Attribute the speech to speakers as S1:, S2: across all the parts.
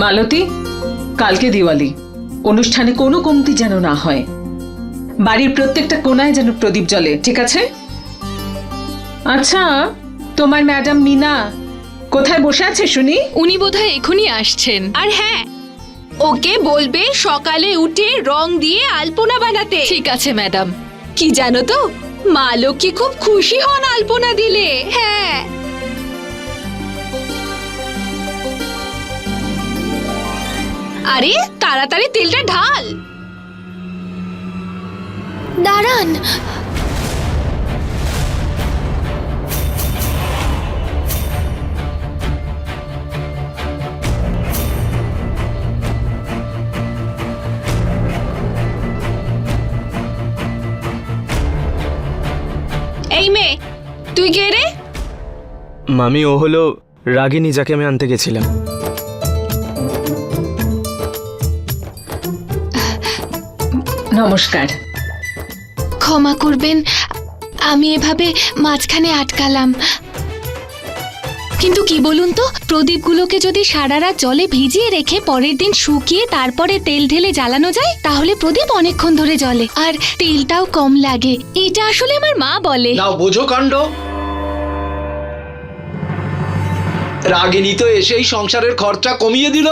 S1: মালতী, কালকে দিওয়ালি, অনুষ্ঠানে কোনো কমতি যেন না হয়। বাড়ির প্রত্যেকটা কোনায় যেন প্রদীপ জ্বলে, ঠিক আছে? আচ্ছা, তোমার ম্যাডাম মিনা কোথায় বসে আছে শুনি?
S2: উনি বোধহয় এখনই আসছেন। আর হ্যাঁ, ওকে বলবে সকালে উঠে রং দিয়ে আলপনা বানাতে। ঠিক আছে ম্যাডাম। কি জানো তো, মা লক্ষ্মী খুব খুশি হন আলপনা দিলে। হ্যাঁ, আরে তাড়াতাড়ি তেলটা ঢাল।
S3: দাঁড়ান,
S2: এই মেয়ে, তুই কে রে?
S4: মামি, ও হলো রাগিনী, যাকে আমি আনতে গেছিলাম।
S1: নমস্কার।
S3: ক্ষমা করবেন, আমি এভাবে মাঝখানে আটকালাম।
S2: কিন্তু কি বলুন তো, প্রদীপগুলোকে যদি সারা রাত জলে ভিজিয়ে রেখে পরের দিন শুকিয়ে তারপরে তেল ঢেলে জ্বালানো যায়, তাহলে প্রদীপ অনেকক্ষণ ধরে জ্বলে আর তেলটাও কম লাগে। এটা আসলে আমার মা বলে।
S5: নাও বোঝো কাণ্ড। রাগিনী তো এসেই সংসারের খরচা কমিয়ে দিল।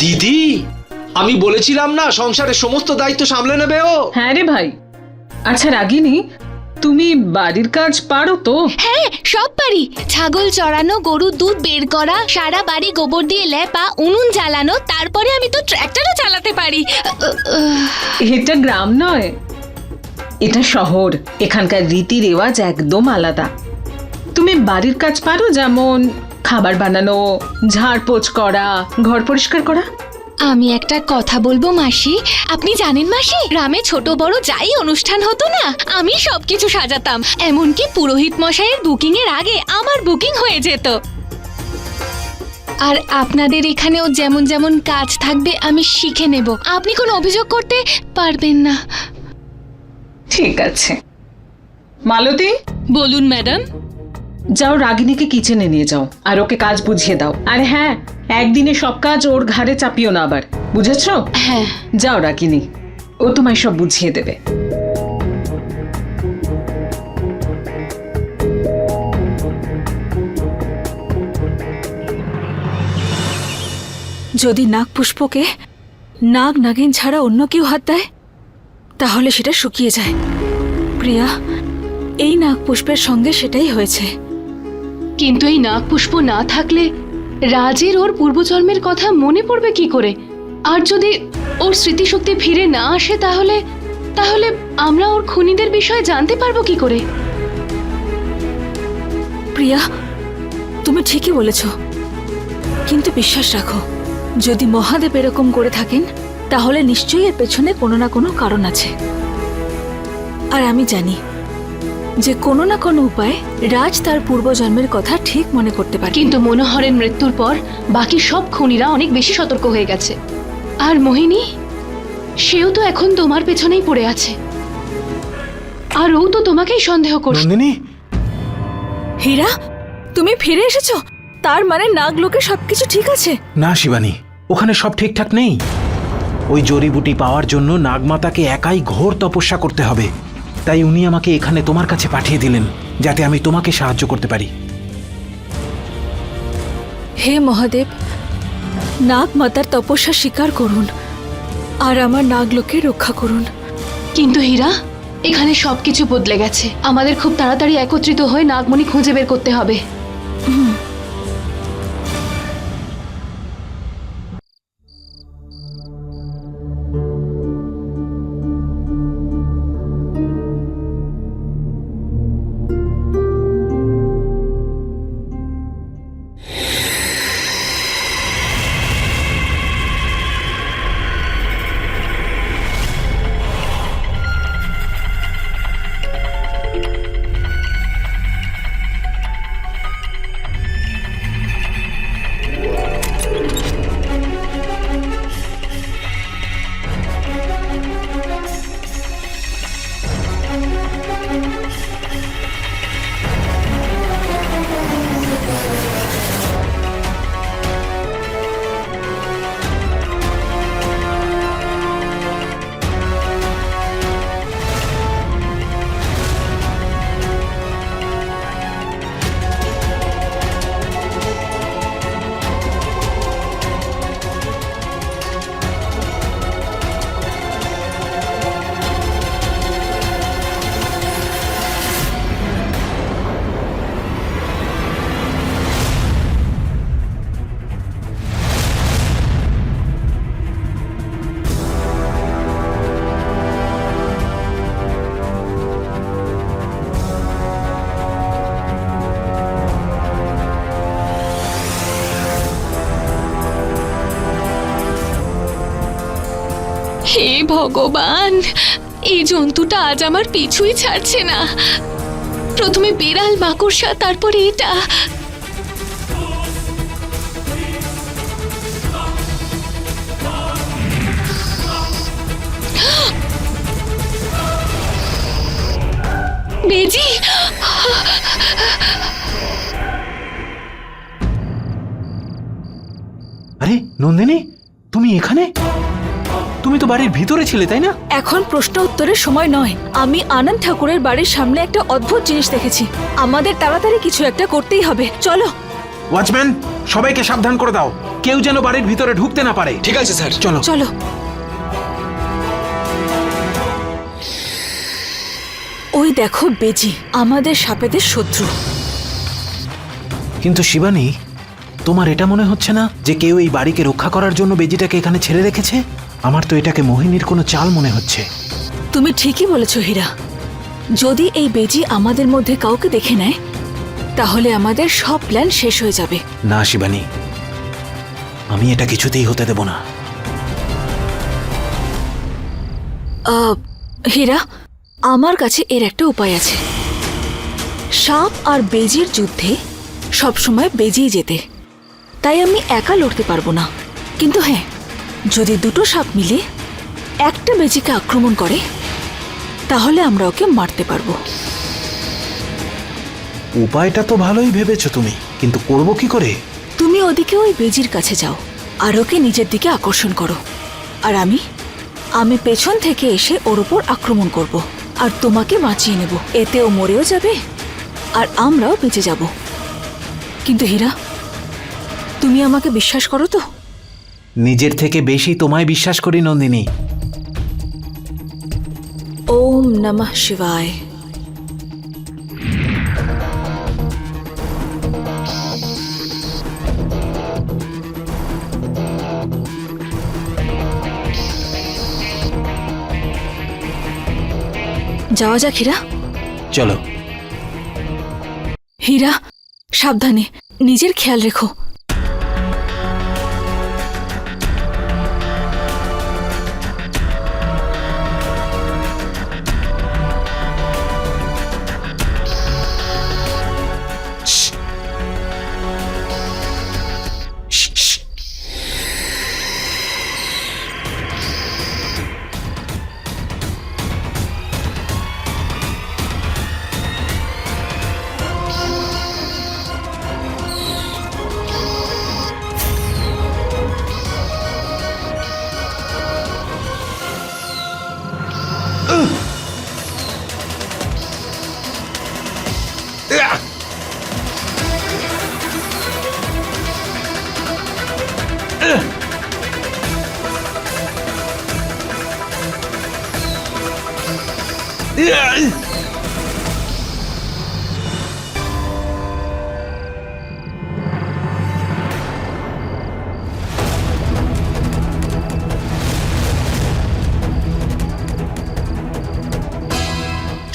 S5: দিদি, আমি বলেছিলাম না সংসারের সমস্ত দায়িত্ব সামলে নেবে ও।
S1: হ্যাঁ রে ভাই। আচ্ছা রাগিনী, তুমি বাড়ির কাজ পারো তো?
S3: হ্যাঁ, সব পারি। ছাগল চড়ানো, গরুর দুধ বের করা, সারা বাড়ি গোবর দিয়ে লেপা, উনুন জ্বালানো, তারপরে আমি তো ট্র্যাক্টরও চালাতে পারি।
S1: এটা গ্রাম নয়, এটা শহর। এখানকার রীতি রেওয়াজ একদম আলাদা। তুমি বাড়ির কাজ পারো, যেমন খাবার বানানো, ঝাড়পোছ করা, ঘর পরিষ্কার করা?
S3: আমি একটা কথা বলবো মাসি। আপনি জানেন মাসি, গ্রামে ছোট বড় যাই অনুষ্ঠান হতো না, আমি সবকিছু সাজাতাম। এমনকি পুরোহিত মশাইয়ের বুকিং এর আগে আমার বুকিং হয়ে যেত। আর আপনাদের এখানেও যেমন যেমন কাজ থাকবে আমি শিখে নেব। আপনি কোনো অভিযোগ করতে পারবেন না।
S1: ঠিক আছে। মালতী,
S2: বলুন ম্যাডাম।
S1: যাও রাগিনীকে কিচেনে নিয়ে যাও আর ওকে কাজ বুঝিয়ে দাও। আর হ্যাঁ, একদিনে সব কাজ ওর ঘাড়ে চাপিও না আবার, বুঝেছো?
S3: হ্যাঁ।
S1: যাও রাগিনী, ও তোমায় সব বুঝিয়ে দেবে।
S6: যদি নাগপুষ্পকে নাগ নাগিন ছাড়া অন্য কেউ হাত দেয়, তাহলে সেটা শুকিয়ে যায়। প্রিয়া, এই নাগপুষ্পের সঙ্গে সেটাই হয়েছে।
S2: কিন্তু এই নাগপুষ্প না থাকলে রাজের ওর পূর্বজন্মের কথা মনে পড়বে কি করে? আর যদি ওর স্মৃতিশক্তি ফিরে না আসে, তাহলে তাহলে আমরা ওর খুনিদের বিষয়ে জানতে পারবো কি করে?
S6: প্রিয়া, তুমি ঠিকই বলেছ, কিন্তু বিশ্বাস রাখো, যদি মহাদেব এরকম করে থাকেন, তাহলে নিশ্চয়ই এর পেছনে কোনো না কোনো কারণ আছে। আর আমি জানি যে কোনো না কোনো উপায়ে রাজ তার পূর্বজন্মের কথা ঠিক মনে করতে পারে।
S2: কিন্তু মনোহরের মৃত্যুর পর বাকি সব খুনিরা অনেক বেশি সতর্ক হয়ে গেছে। আর মোহিনী, সেও তো এখন তোমার পেছনেই পড়ে আছে। আর ও তো তোমাকেই সন্দেহ করছে।
S4: নন্দিনী,
S6: হীরা, তুমি ফিরে এসেছো? তার মানে নাগলোকে সবকিছু ঠিক আছে?
S7: না শিবানী, ওখানে সব ঠিকঠাক নেই। ওই জড়িবুটি পাওয়ার জন্য নাগমাতাকে একাই ঘোর তপস্যা করতে হবে। তাই উনি আমাকে এখানে তোমার কাছে পাঠিয়ে দিলেন, যাতে আমি তোমাকে সাহায্য করতে পারি।
S6: হে মহাদেব, নাগমাতার তপস্যা স্বীকার করুন আর আমার নাগলোকে রক্ষা করুন।
S2: কিন্তু হীরা, এখানে সবকিছু বদলে গেছে। আমাদের খুব তাড়াতাড়ি একত্রিত হয়ে নাগমণি খুঁজে বের করতে হবে।
S3: হে ভগবান, এই জন্তুটা আজ আমার পিছুই ছাড়ছে না। প্রথমে বিড়াল, মাকড়সা, তারপরে এটা। বেজি,
S7: আরে নন্দিনী, তুমি এখানে? তুমি তো বাড়ির ভিতরে ছিলে, তাই না?
S6: এখন প্রশ্ন উত্তরের সময় নয়। আমি আনন্দ ঠাকুরের বাড়ির সামনে একটা অদ্ভুত জিনিস দেখেছি। আমাদের তাড়াতাড়ি কিছু একটা করতেই হবে। চলো।
S7: ওয়াচম্যান, সবাইকে সাবধান করে দাও, কেউ যেন বাড়ির ভিতরে ঢুকতে না পারে।
S5: ঠিক আছে স্যার।
S7: চলো
S6: চলো। ওই দেখো বেজি, আমাদের সাপেদের শত্রু।
S7: কিন্তু শিবানী, তোমার এটা মনে হচ্ছে না যে কেউ এই বাড়িকে রক্ষা করার জন্য বেজিটাকে এখানে ছেড়ে রেখেছে? আমার তো এটাকে মোহিনীর কোনো চাল মনে হচ্ছে।
S6: তুমি ঠিকই বলেছো হীরা। যদি এই বেজি আমাদের মধ্যে কাউকে দেখে নেয়, তাহলে আমাদের সব প্ল্যান শেষ হয়ে যাবে।
S7: না শিবানী, আমি এটা কিছুতেই হতে দেব না।
S6: হীরা, আমার কাছে এর একটা উপায় আছে। সাপ আর বেজির যুদ্ধে সবসময় বেজিই জেতে। তাই আমি একা লড়তে পারবো না। কিন্তু হ্যাঁ, যদি দুটো সাপ মিলে একটা বেজিকে আক্রমণ করে, তাহলে আমরা ওকে মারতে পারবো।
S7: উপায়টা তো ভালোই ভেবেছো তুমি, কিন্তু করব কি করে?
S6: তুমি ওদিকে ওই বেজির কাছে যাও আর ওকে নিজের দিকে আকর্ষণ করো। আর আমি পেছন থেকে এসে ওর উপর আক্রমণ করব আর তোমাকে বাঁচিয়ে নেব। এতে ও মরেও যাবে আর আমরাও বেঁচে যাব। কিন্তু হীরা, তুমি আমাকে বিশ্বাস করো তো?
S7: নিজের থেকে বেশি তোমায় বিশ্বাস করি নন্দিনী।
S6: ওম নমঃ শিবায়। যাওয়া যাক হীরা।
S7: চলো।
S6: হীরা, সাবধানে, নিজের খেয়াল রেখো।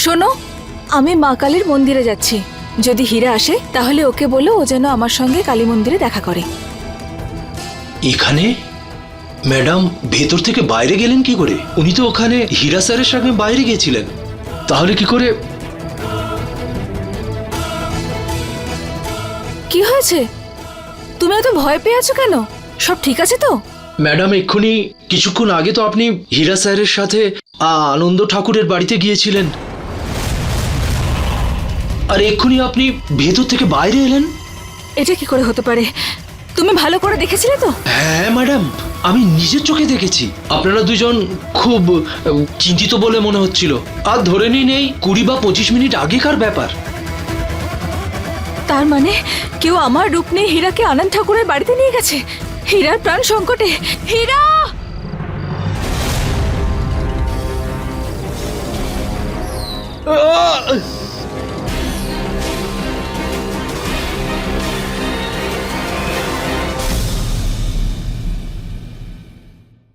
S6: শোনো, আমি মা কালীর মন্দিরে যাচ্ছি। যদি হীরা আসে তাহলে ওকে বলো ও যেন আমার সঙ্গে কালী মন্দিরে দেখা করে।
S5: এখানে ম্যাডাম ভেতর থেকে বাইরে গেলেন কি করে? উনি তো ওখানে হীরা স্যারের সঙ্গে বাইরে গিয়েছিলেন। তাহলে কি করে?
S6: কি হয়েছে? তুমি এত ভয় পেয়ে আছো কেন? সব ঠিক আছে তো?
S5: ম্যাডাম, এক্ষুনি কিছুক্ষণ আগে তো আপনি হীরা স্যারের সাথে আনন্দ ঠাকুরের বাড়িতে গিয়েছিলেন, আর এক্ষুনি আপনি ভেতর থেকে বাইরে এলেন।
S6: এটা কি করে হতে পারে? তুমি ভালো করে দেখেছিলে তো?
S5: হ্যাঁ ম্যাডাম, আমি নিজের চোখে দেখেছি। আপনারা দুজন খুব চিন্তিত বলে মনে হচ্ছিল। আর ধরে নিন এই 20 বা 25 মিনিট আগেকার ব্যাপার।
S6: তার মানে কেউ আমার রূপ নিয়ে হীরাকে আনন্দ ঠাকুরের বাড়িতে নিয়ে গেছে। হীরার প্রাণ সংকটে। হীরা!